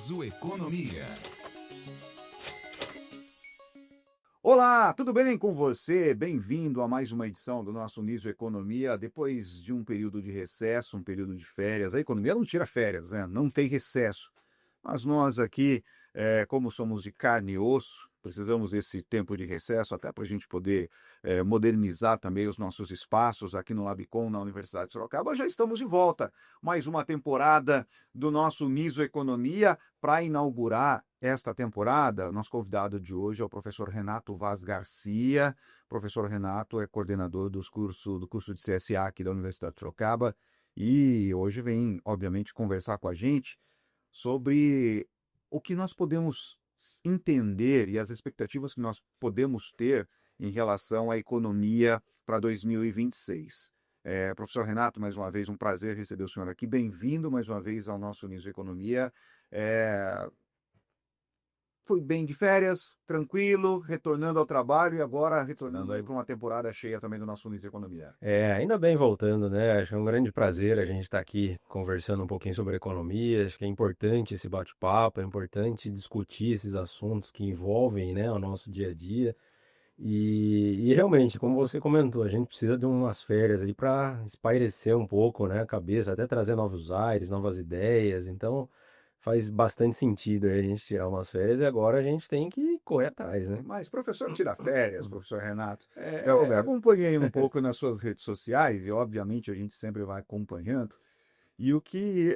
Niso Economia. Olá, tudo bem com você? Bem-vindo a mais uma edição do nosso Niso Economia. Depois de um período de recesso, um período de férias, a economia não tira férias, né? Não tem recesso. Mas nós aqui, como somos de carne e osso, precisamos desse tempo de recesso até para a gente poder modernizar também os nossos espaços aqui no Labicom, na Universidade de Sorocaba. Já estamos de volta. Mais uma temporada do nosso Niso Economia. Para inaugurar esta temporada, nosso convidado de hoje é o professor Renato Vaz Garcia. O professor Renato é coordenador do curso de CSA aqui da Universidade de Sorocaba e hoje vem, obviamente, conversar com a gente sobre o que nós podemos entender e as expectativas que nós podemos ter em relação à economia para 2026. Professor Renato, mais uma vez, um prazer receber o senhor aqui. Bem-vindo mais uma vez ao nosso Niso Economia. Fui bem de férias, tranquilo, retornando ao trabalho e agora retornando aí para uma temporada cheia também do nosso Niso Economia. Ainda bem voltando, né? Acho que é um grande prazer a gente estar aqui conversando um pouquinho sobre economia. Acho que é importante esse bate-papo, é importante discutir esses assuntos que envolvem, né, o nosso dia a dia. E realmente, como você comentou, a gente precisa de umas férias aí para espairecer um pouco, né, a cabeça, até trazer novos ares, novas ideias. Então, faz bastante sentido aí a gente tirar umas férias e agora a gente tem que correr atrás, né? Mas professor tira férias, professor Renato. Eu É, acompanhei um pouco nas suas redes sociais e, obviamente, a gente sempre vai acompanhando. E o que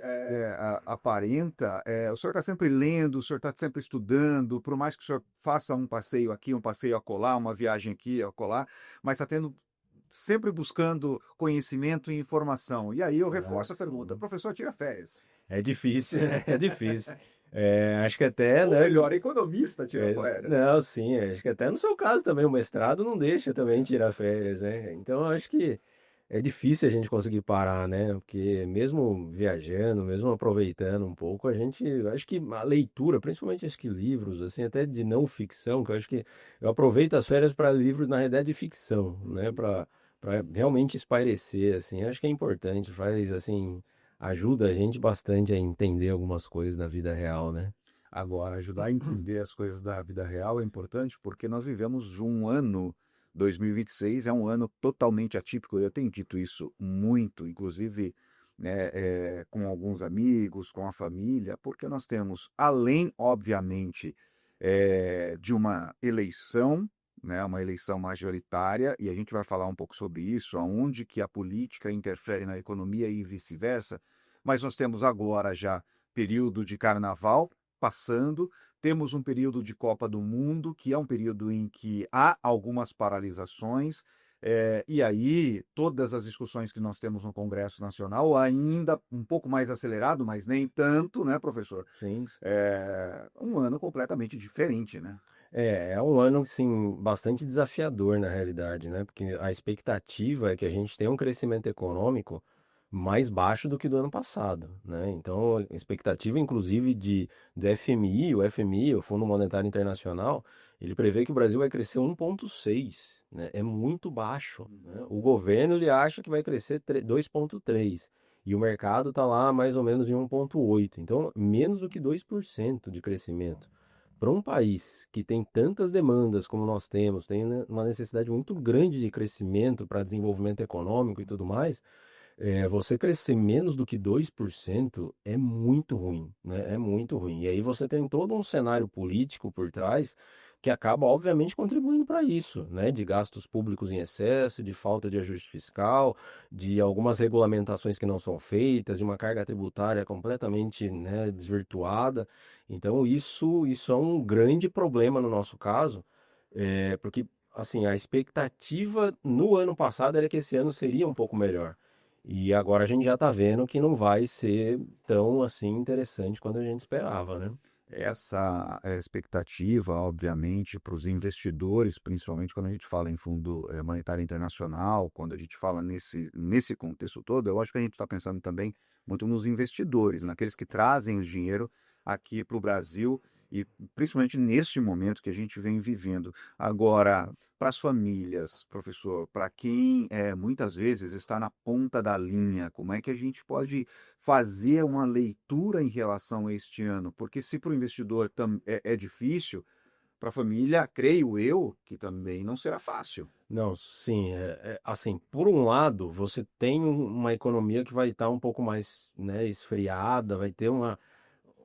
aparenta, o senhor está sempre lendo, o senhor está sempre estudando, por mais que o senhor faça um passeio aqui, um passeio acolá, uma viagem aqui, acolá, mas está tendo sempre buscando conhecimento e informação. E aí eu reforço a pergunta, professor tira férias. é difícil, né? É difícil. Acho que até, Ou né? melhor, economista tira férias. Não, sim, acho que até no seu caso também, o mestrado não deixa também tirar férias, né? Então, acho que é difícil a gente conseguir parar, né? Porque mesmo viajando, mesmo aproveitando um pouco, a gente, acho que a leitura, principalmente acho que livros, assim, até de não ficção, que eu acho que eu aproveito as férias para livros, na realidade, de ficção, né? Para realmente espairecer, assim, acho que é importante, faz, assim, ajuda a gente bastante a entender algumas coisas da vida real, né? Agora, ajudar a entender as coisas da vida real é importante porque nós vivemos um ano, 2026 é um ano totalmente atípico. Eu tenho dito isso muito, inclusive né, com alguns amigos, com a família, porque nós temos, além, obviamente, de uma eleição, né, uma eleição majoritária, e a gente vai falar um pouco sobre isso, aonde que a política interfere na economia e vice-versa, mas nós temos agora já período de carnaval passando, temos um período de Copa do Mundo, que é um período em que há algumas paralisações, e aí todas as discussões que nós temos no Congresso Nacional, ainda um pouco mais acelerado, mas nem tanto, né, professor? Sim. Um ano completamente diferente, né? É um ano, assim, bastante desafiador na realidade, né? Porque a expectativa é que a gente tenha um crescimento econômico mais baixo do que do ano passado, né? Então, a expectativa, inclusive, do FMI, o Fundo Monetário Internacional, ele prevê que o Brasil vai crescer 1,6, né? É muito baixo, né? O governo, ele acha que vai crescer 2,3 e o mercado está lá mais ou menos em 1,8. Então, menos do que 2% de crescimento. Para um país que tem tantas demandas como nós temos, tem né, uma necessidade muito grande de crescimento para desenvolvimento econômico e tudo mais, você crescer menos do que 2% é muito ruim, né? É muito ruim. E aí você tem todo um cenário político por trás que acaba, obviamente, contribuindo para isso, né? De gastos públicos em excesso, de falta de ajuste fiscal, de algumas regulamentações que não são feitas, de uma carga tributária completamente, né, desvirtuada. Então, isso é um grande problema no nosso caso, porque, assim, a expectativa no ano passado era que esse ano seria um pouco melhor. E agora a gente já está vendo que não vai ser tão assim interessante quanto a gente esperava, né? Essa expectativa, obviamente, para os investidores, principalmente quando a gente fala em Fundo Monetário Internacional, quando a gente fala nesse contexto todo, eu acho que a gente está pensando também muito nos investidores, naqueles que trazem o dinheiro aqui para o Brasil e principalmente neste momento que a gente vem vivendo. Agora, para as famílias, professor, para quem muitas vezes está na ponta da linha, como é que a gente pode fazer uma leitura em relação a este ano? Porque se para o investidor é difícil, para a família, creio eu, que também não será fácil. Não, sim, assim, por um lado, você tem uma economia que vai estar um pouco mais, né, esfriada, vai ter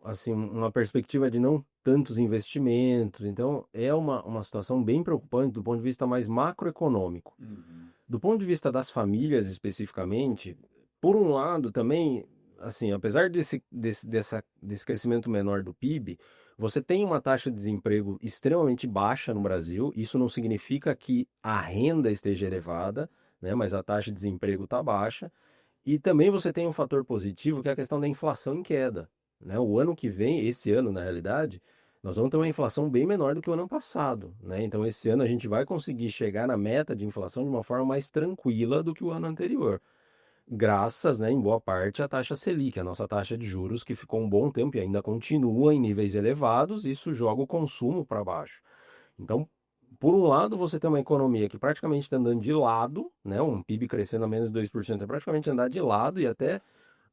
assim, uma perspectiva de não tantos investimentos, então é uma situação bem preocupante do ponto de vista mais macroeconômico. Uhum. Do ponto de vista das famílias especificamente, por um lado também, assim, apesar desse crescimento menor do PIB, você tem uma taxa de desemprego extremamente baixa no Brasil. Isso não significa que a renda esteja elevada, né? Mas a taxa de desemprego está baixa. E também você tem um fator positivo que é a questão da inflação em queda, né? O ano que vem, esse ano na realidade, nós vamos ter uma inflação bem menor do que o ano passado, né? Então esse ano a gente vai conseguir chegar na meta de inflação de uma forma mais tranquila do que o ano anterior. Graças, né, em boa parte, à taxa Selic, a nossa taxa de juros, que ficou um bom tempo e ainda continua em níveis elevados, isso joga o consumo para baixo. Então, por um lado, você tem uma economia que praticamente está andando de lado, né? Um PIB crescendo a menos de 2% é praticamente andar de lado e até,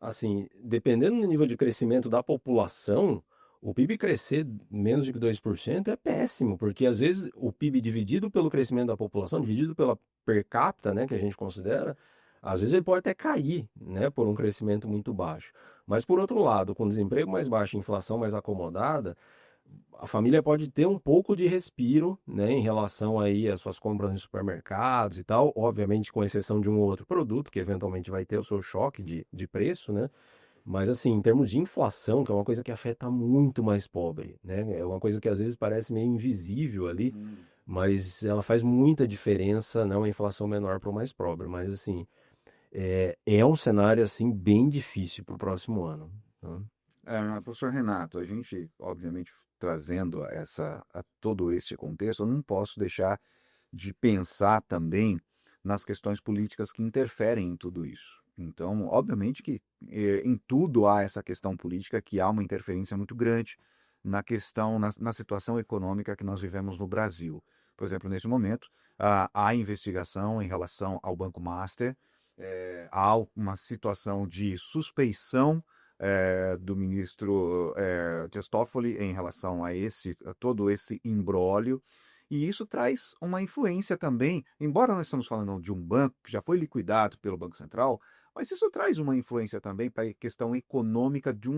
assim, dependendo do nível de crescimento da população, o PIB crescer menos de 2% é péssimo, porque às vezes o PIB dividido pelo crescimento da população, dividido pela per capita, né, que a gente considera, às vezes ele pode até cair, né, por um crescimento muito baixo. Mas por outro lado, com desemprego mais baixo, inflação mais acomodada, a família pode ter um pouco de respiro, né, em relação aí às suas compras em supermercados e tal, obviamente com exceção de um ou outro produto que eventualmente vai ter o seu choque de preço, né? Mas assim, em termos de inflação, que é uma coisa que afeta muito mais pobre, né? É uma coisa que às vezes parece meio invisível ali, Hum. mas ela faz muita diferença, não a inflação menor para o mais pobre, mas assim, é um cenário assim bem difícil para o próximo ano, né? Professor Renato, a gente, obviamente, trazendo a todo este contexto, eu não posso deixar de pensar também nas questões políticas que interferem em tudo isso. Então, obviamente que em tudo há essa questão política, que há uma interferência muito grande na questão, na situação econômica que nós vivemos no Brasil. Por exemplo, nesse momento, há investigação em relação ao Banco Master, há uma situação de suspeição do ministro Dias Toffoli em relação a todo esse imbróglio. E isso traz uma influência também, embora nós estamos falando de um banco que já foi liquidado pelo Banco Central, mas isso traz uma influência também para a questão econômica de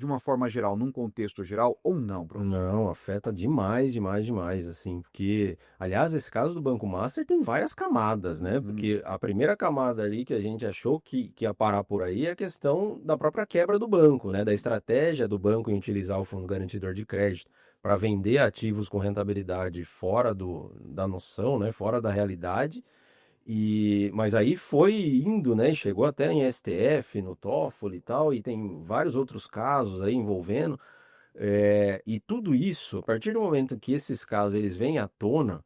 uma forma geral, num contexto geral, ou não, professor? Não, afeta demais, demais, demais, assim, porque, aliás, esse caso do Banco Master tem várias camadas, né? Uhum. Porque a primeira camada ali que a gente achou que ia parar por aí é a questão da própria quebra do banco, né? Da estratégia do banco em utilizar o fundo garantidor de crédito para vender ativos com rentabilidade fora da noção, né? Fora da realidade. Mas aí foi indo, né? Chegou até em STF, no Toffoli e tal, e tem vários outros casos aí envolvendo. E tudo isso, a partir do momento que esses casos eles vêm à tona,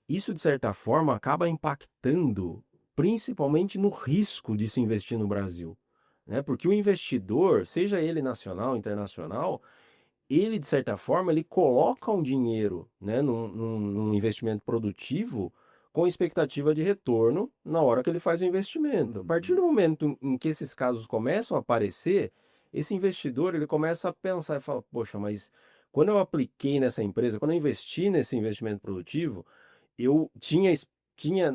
isso de certa forma acaba impactando principalmente no risco de se investir no Brasil, né? Porque o investidor, seja ele nacional, internacional, ele de certa forma ele coloca um dinheiro, né, num investimento produtivo com expectativa de retorno na hora que ele faz o investimento. A partir Uhum. do momento em que esses casos começam a aparecer, esse investidor ele começa a pensar e fala, poxa, mas quando eu apliquei nessa empresa, quando eu investi nesse investimento produtivo, eu tinha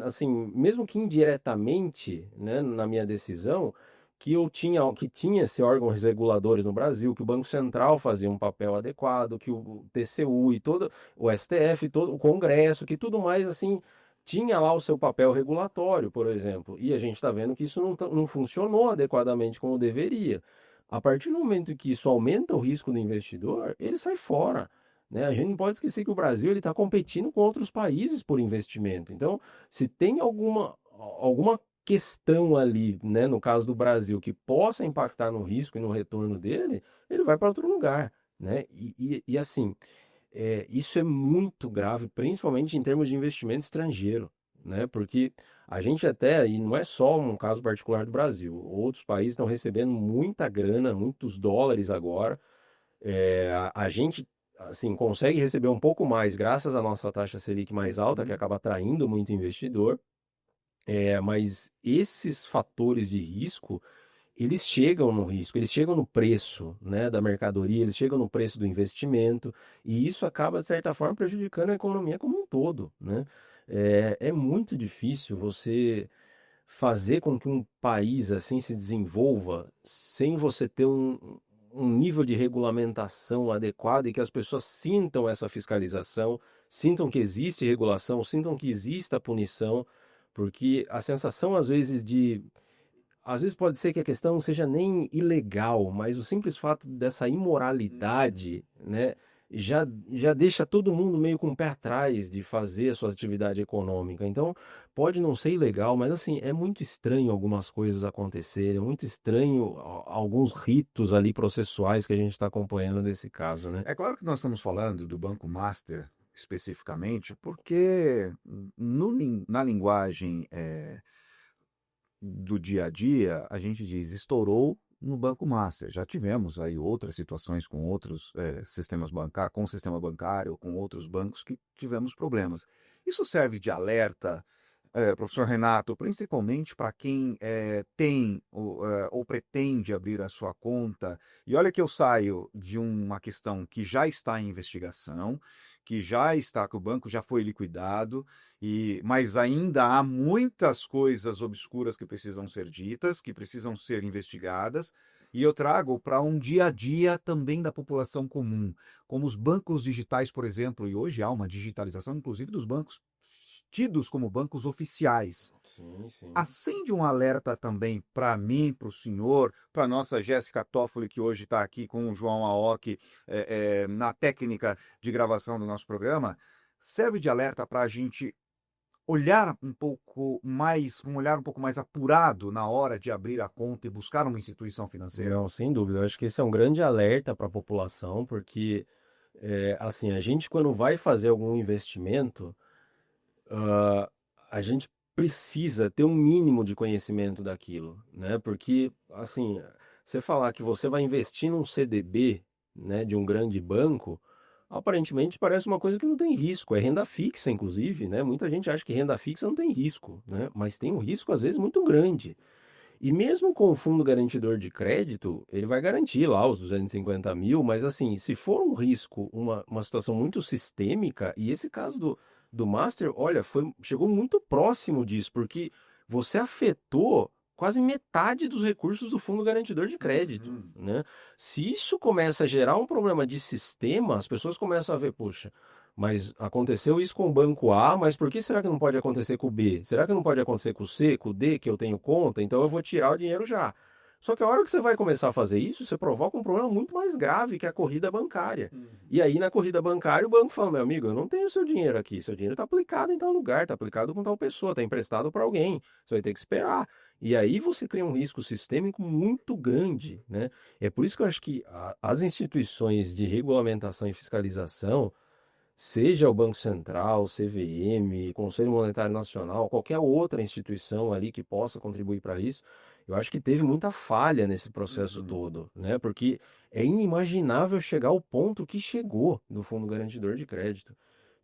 assim, mesmo que indiretamente, né, na minha decisão, que tinha esses órgãos reguladores no Brasil, que o Banco Central fazia um papel adequado, que o TCU e todo o STF, todo o Congresso, que tudo mais assim tinha lá o seu papel regulatório, por exemplo. E a gente está vendo que isso não funcionou adequadamente como deveria. A partir do momento que isso aumenta o risco do investidor, ele sai fora, né? A gente não pode esquecer que o Brasil está competindo com outros países por investimento. Então, se tem alguma questão ali, né, no caso do Brasil, que possa impactar no risco e no retorno dele, ele vai para outro lugar, né? Assim, isso é muito grave, principalmente em termos de investimento estrangeiro, né? Porque a gente até, e não é só um caso particular do Brasil, outros países estão recebendo muita grana, muitos dólares agora, a gente assim, consegue receber um pouco mais graças à nossa taxa Selic mais alta, que Uhum. acaba atraindo muito investidor. Mas esses fatores de risco, eles chegam no risco, eles chegam no preço, né, da mercadoria, eles chegam no preço do investimento, e isso acaba, de certa forma, prejudicando a economia como um todo, né? É muito difícil você fazer com que um país assim se desenvolva sem você ter um nível de regulamentação adequado e que as pessoas sintam essa fiscalização, sintam que existe regulação, sintam que exista punição, porque a sensação às vezes pode ser que a questão não seja nem ilegal, mas o simples fato dessa imoralidade, né, já deixa todo mundo meio com o pé atrás de fazer a sua atividade econômica. Então, pode não ser ilegal, mas assim, é muito estranho algumas coisas acontecerem, é muito estranho alguns ritos ali processuais que a gente está acompanhando nesse caso, né? É claro que nós estamos falando do Banco Master especificamente, porque na linguagem do dia a dia, a gente diz estourou no Banco Master. Já tivemos aí outras situações com outros sistemas bancários, com o sistema bancário, com outros bancos que tivemos problemas. Isso serve de alerta, professor Renato, principalmente para quem tem ou pretende abrir a sua conta. E olha que eu saio de uma questão que já está em investigação, que o banco já foi liquidado, mas ainda há muitas coisas obscuras que precisam ser ditas, que precisam ser investigadas. E eu trago para um dia a dia também da população comum, como os bancos digitais, por exemplo, e hoje há uma digitalização, inclusive, dos bancos tidos como bancos oficiais. Sim, sim. Acende um alerta também para mim, para o senhor, para a nossa Jéssica Toffoli, que hoje está aqui com o João Aoki na técnica de gravação do nosso programa. Serve de alerta para a gente olhar um olhar um pouco mais apurado na hora de abrir a conta e buscar uma instituição financeira. Não, sem dúvida. Eu acho que esse é um grande alerta para a população, porque, assim, a gente quando vai fazer algum investimento, ah, a gente precisa ter um mínimo de conhecimento daquilo, né? Porque, assim, você falar que você vai investir num CDB, né, de um grande banco, aparentemente parece uma coisa que não tem risco. É renda fixa, inclusive, né? Muita gente acha que renda fixa não tem risco, né? Mas tem um risco, às vezes, muito grande. E mesmo com o fundo garantidor de crédito, ele vai garantir lá os 250 mil, mas assim, se for um risco, uma situação muito sistêmica, e esse caso do Master, olha, chegou muito próximo disso, porque você afetou quase metade dos recursos do fundo garantidor de crédito, Uhum. né? Se isso começa a gerar um problema de sistema, as pessoas começam a ver, poxa, mas aconteceu isso com o banco A, mas por que será que não pode acontecer com o B? Será que não pode acontecer com o C, com o D, que eu tenho conta? Então eu vou tirar o dinheiro já. Só que a hora que você vai começar a fazer isso, você provoca um problema muito mais grave, que é a corrida bancária. Uhum. E aí, na corrida bancária, o banco fala: meu amigo, eu não tenho seu dinheiro aqui. Seu dinheiro está aplicado em tal lugar, está aplicado com tal pessoa, está emprestado para alguém. Você vai ter que esperar. E aí você cria um risco sistêmico muito grande, né? É por isso que eu acho que as instituições de regulamentação e fiscalização, seja o Banco Central, CVM, Conselho Monetário Nacional, qualquer outra instituição ali que possa contribuir para isso, eu acho que teve muita falha nesse processo Uhum. todo, né? Porque é inimaginável chegar ao ponto que chegou do Fundo Garantidor de Crédito.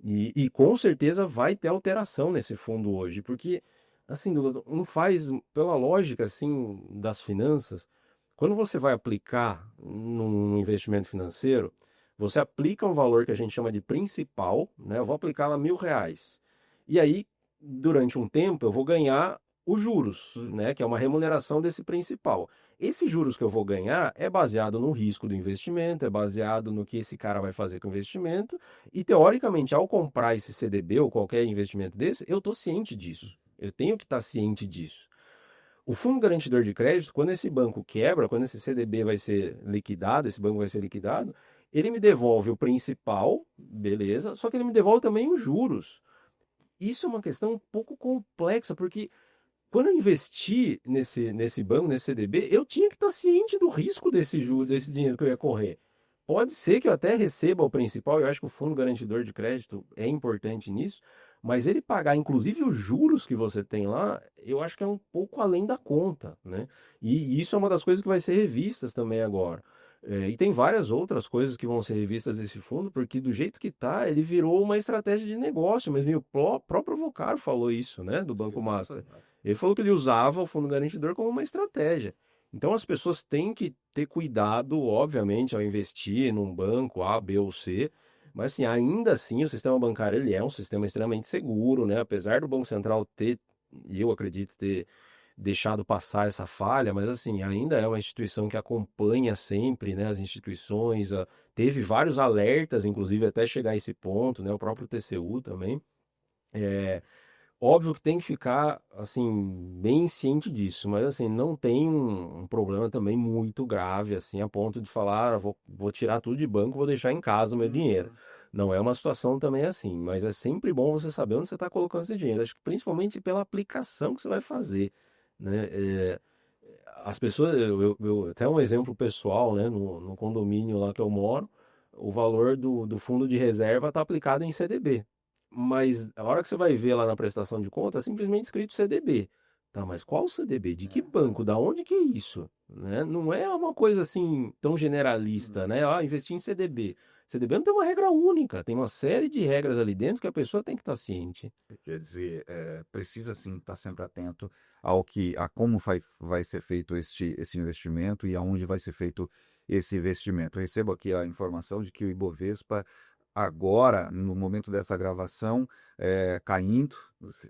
E com certeza vai ter alteração nesse fundo hoje, porque, assim, Douglas, não faz, pela lógica, assim, das finanças, quando você vai aplicar num investimento financeiro, você aplica um valor que a gente chama de principal, né? Eu vou aplicar lá R$ 1.000. E aí, durante um tempo, eu vou ganhar os juros, né? Que é uma remuneração desse principal. Esses juros que eu vou ganhar é baseado no risco do investimento, é baseado no que esse cara vai fazer com o investimento. E, teoricamente, ao comprar esse CDB ou qualquer investimento desse, eu estou ciente disso. Eu tenho que estar ciente disso. O fundo garantidor de crédito, quando esse banco quebra, quando esse CDB vai ser liquidado, esse banco vai ser liquidado, ele me devolve o principal, beleza, só que ele me devolve também os juros. Isso é uma questão um pouco complexa, porque quando eu investi nesse banco, nesse CDB, eu tinha que estar ciente do risco desse juros, desse dinheiro que eu ia correr. Pode ser que eu até receba o principal, eu acho que o fundo garantidor de crédito é importante nisso, mas ele pagar inclusive os juros que você tem lá, eu acho que é um pouco além da conta, né? E isso é uma das coisas que vai ser revistas também agora. E tem várias outras coisas que vão ser revistas desse fundo, porque do jeito que tá, ele virou uma estratégia de negócio, mas o próprio Volcker falou isso, né, do Banco Master. Ele falou que ele usava o fundo garantidor como uma estratégia. Então as pessoas têm que ter cuidado, obviamente, ao investir num banco A, B ou C, mas assim, ainda assim o sistema bancário ele é um sistema extremamente seguro, né? Apesar do Banco Central ter, e eu acredito ter deixado passar essa falha, mas assim, ainda é uma instituição que acompanha sempre, né, as instituições, teve vários alertas, inclusive até chegar a esse ponto, né, o próprio TCU também. É, óbvio que tem que ficar, assim, bem ciente disso, mas assim, não tem um problema também muito grave, assim, a ponto de falar, vou tirar tudo de banco, vou deixar em casa o meu dinheiro. Não é uma situação também assim, mas é sempre bom você saber onde você está colocando esse dinheiro, acho que principalmente pela aplicação que você vai fazer, né? As pessoas, até um exemplo pessoal, né? No condomínio lá que eu moro, o valor do fundo de reserva está aplicado em CDB. Mas a hora que você vai ver lá na prestação de conta, é simplesmente escrito CDB. Tá, mas qual CDB? De que banco? Da onde que é isso? Né? Não é uma coisa assim tão generalista, né? Ah, investir em CDB. CDB não tem uma regra única, tem uma série de regras ali dentro que a pessoa tem que estar ciente. Quer dizer, precisa sim estar sempre atento a como vai ser feito esse investimento e aonde vai ser feito esse investimento. Eu recebo aqui a informação de que o Ibovespa, agora, no momento dessa gravação, caindo,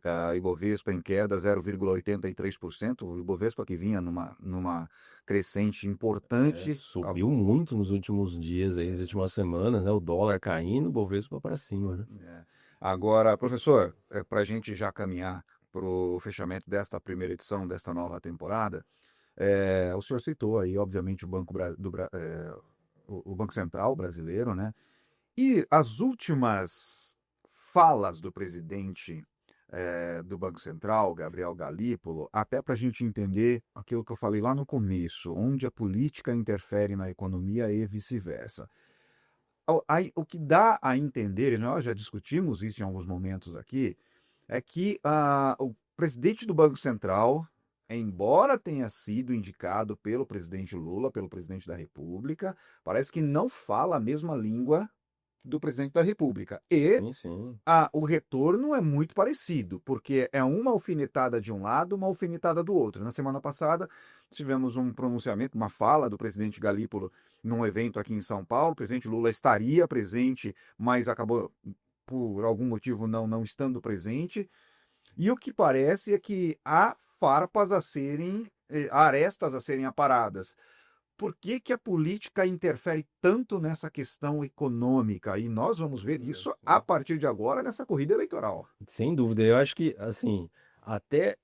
a Ibovespa em queda 0,83%, o Ibovespa que vinha numa crescente importante. Subiu muito nos últimos dias, aí, nas últimas semanas, né? O dólar caindo, o Bovespa para cima, né? É. Agora, professor, para a gente já caminhar para o fechamento desta primeira edição, desta nova temporada, o senhor citou aí, obviamente, o o Banco Central brasileiro, né? E as últimas falas do presidente do Banco Central, Gabriel Galípolo, até para a gente entender aquilo que eu falei lá no começo, onde a política interfere na economia e vice-versa. O que dá a entender, e nós já discutimos isso em alguns momentos aqui, é que o presidente do Banco Central, embora tenha sido indicado pelo presidente Lula, pelo presidente da República, parece que não fala a mesma língua do presidente da República. E Sim, sim. o retorno é muito parecido, porque é uma alfinetada de um lado, uma alfinetada do outro. Na semana passada, tivemos um pronunciamento, uma fala do presidente Galípolo num evento aqui em São Paulo. O presidente Lula estaria presente, mas acabou, por algum motivo, não estando presente. E o que parece é que há farpas a serem, arestas a serem aparadas. Por que que a política interfere tanto nessa questão econômica? E nós vamos ver isso a partir de agora nessa corrida eleitoral. Sem dúvida. Eu acho que, assim, até.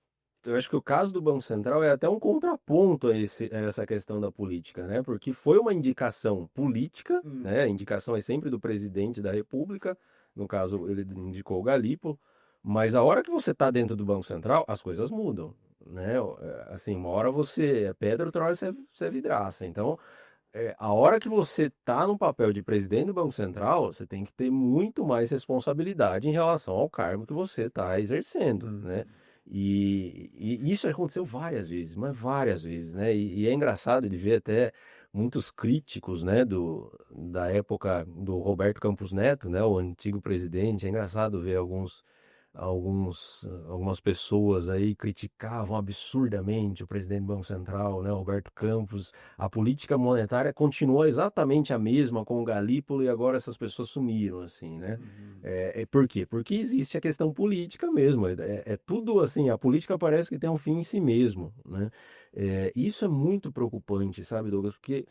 Eu acho que o caso do Banco Central é até um contraponto a essa questão da política, né? Porque foi uma indicação política, né? A indicação é sempre do presidente da República, no caso, ele indicou o Galípolo, mas a hora que você está dentro do Banco Central, as coisas mudam, né? Assim, uma hora você é pedra, outra hora você é vidraça. Então, a hora que você está no papel de presidente do Banco Central, você tem que ter muito mais responsabilidade em relação ao cargo que você está exercendo, né? Uhum. E isso aconteceu várias vezes, mas várias vezes, né? E é engraçado de ver até muitos críticos, né, da época do Roberto Campos Neto, né, o antigo presidente. É engraçado ver algumas pessoas aí criticavam absurdamente o presidente do Banco Central, né, Roberto Campos. A política monetária continuou exatamente a mesma com o Galípolo e agora essas pessoas sumiram, assim, né? Uhum. Por quê? Porque existe a questão política mesmo. É tudo assim, a política parece que tem um fim em si mesmo, né? Isso é muito preocupante, sabe, Douglas? Porque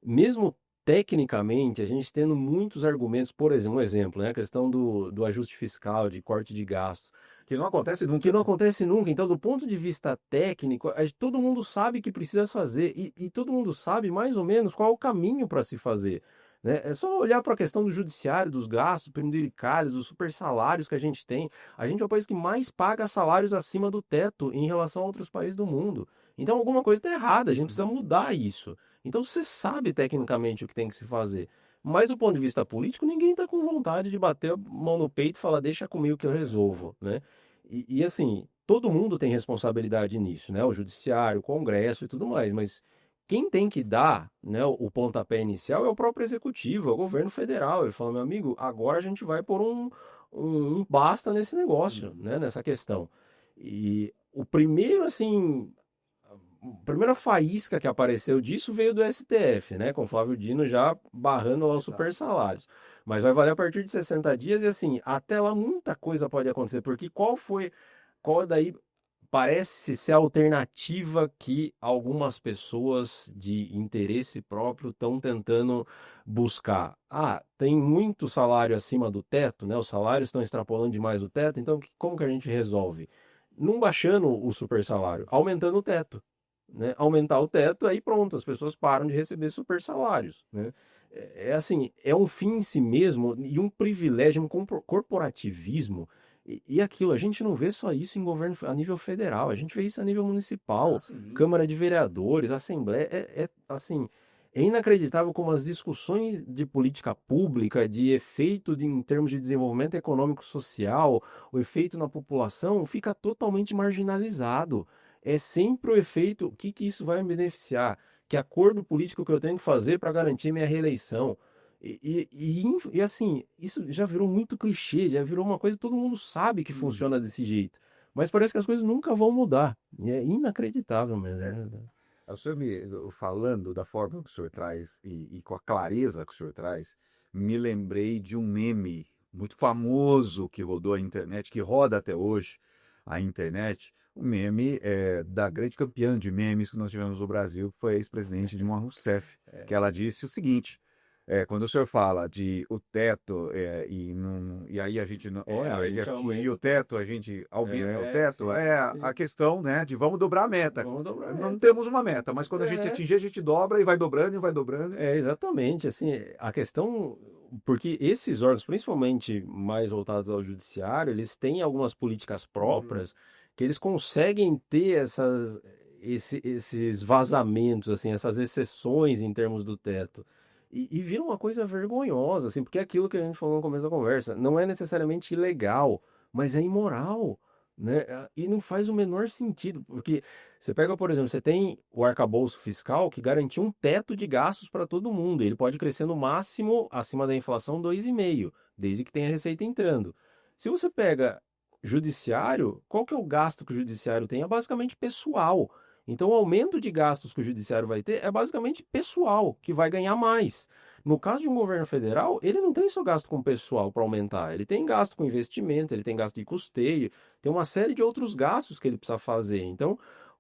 mesmo tecnicamente, a gente tendo muitos argumentos, por exemplo, um exemplo, né, a questão do ajuste fiscal, de corte de gastos, Que não acontece que nunca. não acontece nunca. Então, do ponto de vista técnico, todo mundo sabe que precisa fazer e todo mundo sabe mais ou menos qual é o caminho para se fazer. Né? É só olhar para a questão do judiciário, dos gastos penduricários, dos super salários que a gente tem. A gente é o país que mais paga salários acima do teto em relação a outros países do mundo. Então, alguma coisa está errada, a gente precisa mudar isso. Então, você sabe tecnicamente o que tem que se fazer. Mas do ponto de vista político, ninguém está com vontade de bater a mão no peito e falar, deixa comigo que eu resolvo, né? Assim, todo mundo tem responsabilidade nisso, né? O judiciário, o Congresso e tudo mais, mas quem tem que dar, né, o pontapé inicial é o próprio executivo, é o governo federal. Ele fala, meu amigo, agora a gente vai pôr um basta nesse negócio, né, nessa questão. E o primeiro, assim, a primeira faísca que apareceu disso veio do STF, né, com Flávio Dino já barrando lá os Exato. super salários. Mas vai valer a partir de 60 dias e, assim, até lá muita coisa pode acontecer, porque qual daí parece ser a alternativa que algumas pessoas de interesse próprio estão tentando buscar. Ah, tem muito salário acima do teto, né? Os salários estão extrapolando demais o teto, então como que a gente resolve? Não baixando o super salário, aumentando o teto, né? Aumentar o teto, aí pronto, as pessoas param de receber super salários, né? É assim, é um fim em si mesmo e um privilégio, um corporativismo e aquilo, a gente não vê só isso em governo a nível federal, a gente vê isso a nível Ah, municipal, sim. Câmara de Vereadores, Assembleia. Assim, é inacreditável como as discussões de política pública, de efeito em termos de desenvolvimento econômico social, o efeito na população, fica totalmente marginalizado. É sempre o efeito, o que que isso vai me beneficiar? Que acordo político que eu tenho que fazer para garantir minha reeleição? E assim, isso já virou muito clichê, já virou uma coisa que todo mundo sabe que Hum. funciona desse jeito. Mas parece que as coisas nunca vão mudar. E é inacreditável mesmo, É. né? O senhor falando da forma que o senhor traz e com a clareza que o senhor traz, me lembrei de um meme muito famoso que rodou a internet, que roda até hoje a internet. O meme da grande campeã de memes que nós tivemos no Brasil, que foi a ex-presidente Dilma Rousseff, que ela disse o seguinte: quando o senhor fala de o teto e aí a gente, ao A invés de gente atingir aumenta o o teto. teto, a gente aumenta o É, teto, sim, é a sim. questão, né, de vamos dobrar a meta. Vamos dobrar a Não meta. temos uma meta, mas quando a gente É, atingir, a gente dobra e vai dobrando e vai dobrando. exatamente. Assim, a questão. Porque esses órgãos, principalmente mais voltados ao judiciário, eles têm algumas políticas Uhum. próprias que eles conseguem ter esses vazamentos, assim, essas exceções em termos do teto. E vira uma coisa vergonhosa, assim, porque é aquilo que a gente falou no começo da conversa, não é necessariamente ilegal, mas é imoral, né? E não faz o menor sentido, porque você pega, por exemplo, você tem o arcabouço fiscal que garantiu um teto de gastos para todo mundo. Ele pode crescer no máximo acima da inflação 2,5, desde que tenha receita entrando. Se você pega judiciário, qual que é o gasto que o judiciário tem? É basicamente pessoal. Então, o aumento de gastos que o judiciário vai ter é basicamente pessoal, que vai ganhar mais. No caso de um governo federal, ele não tem só gasto com pessoal para aumentar, ele tem gasto com investimento, ele tem gasto de custeio, tem uma série de outros gastos que ele precisa fazer. Então,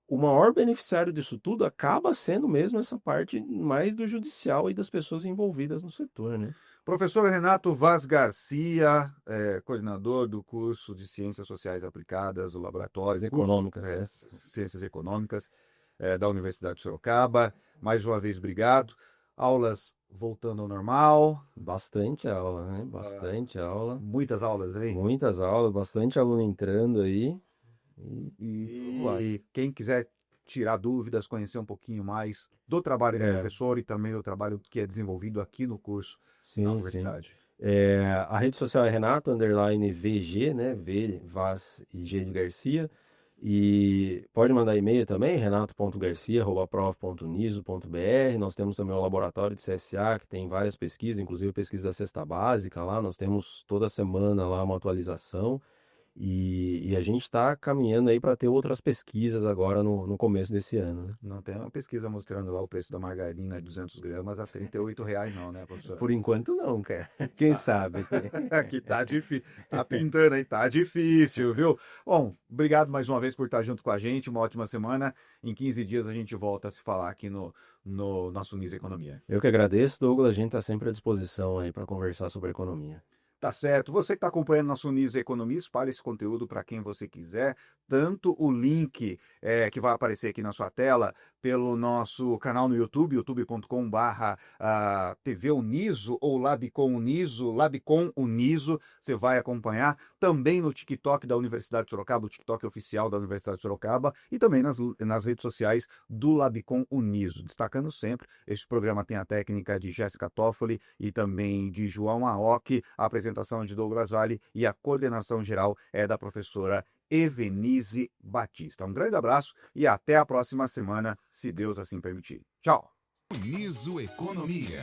o maior beneficiário disso tudo acaba sendo mesmo essa parte mais do judicial e das pessoas envolvidas no setor, né? Professor Renato Vaz Garcia, coordenador do curso de Ciências Sociais Aplicadas do As Laboratório, curso econômicas, né? Ciências Econômicas da Universidade de Sorocaba. Mais uma vez, obrigado. Aulas voltando ao normal. Bastante aula, né? Ah, Bastante aula. muitas aulas aí. Muitas aulas, bastante aluno entrando aí. E vamos lá. E quem quiser tirar dúvidas, conhecer um pouquinho mais do trabalho do É, professor e também do trabalho que é desenvolvido aqui no curso na sim, sim. universidade. A rede social é Renato, underline VG, né? V, Vaz e G de Garcia. E pode mandar e-mail também, renato.garcia@prof.uniso.br. Nós temos também o laboratório de CSA, que tem várias pesquisas, inclusive pesquisa da cesta básica lá. Nós temos toda semana lá uma atualização. E a gente está caminhando aí para ter outras pesquisas agora no começo desse ano, né? Não tem uma pesquisa mostrando lá o preço da margarina de 200 gramas a R$ 38 não, né, professor? Por enquanto não, cara. Quem sabe? Aqui tá difícil. Tá pintando aí, tá difícil, viu? Bom, obrigado mais uma vez por estar junto com a gente. Uma ótima semana. Em 15 dias a gente volta a se falar aqui no nosso Niso Economia. Eu que agradeço, Douglas. A gente está sempre à disposição aí para conversar sobre economia. Tá certo. Você que está acompanhando nosso Niso Economia, espalhe esse conteúdo para quem você quiser. Tanto o link que vai aparecer aqui na sua tela pelo nosso canal no YouTube, youtube.com/TV Uniso ou Labcom Uniso, Labcom Uniso, você vai acompanhar. Também no TikTok da Universidade de Sorocaba, o TikTok oficial da Universidade de Sorocaba, e também nas redes sociais do Labcom Uniso. Destacando sempre, este programa tem a técnica de Jéssica Toffoli e também de João Aoki, a apresentação de Douglas Vale e a coordenação geral é da professora Evenise Batista. Um grande abraço e até a próxima semana, se Deus assim permitir. Tchau. Niso Economia.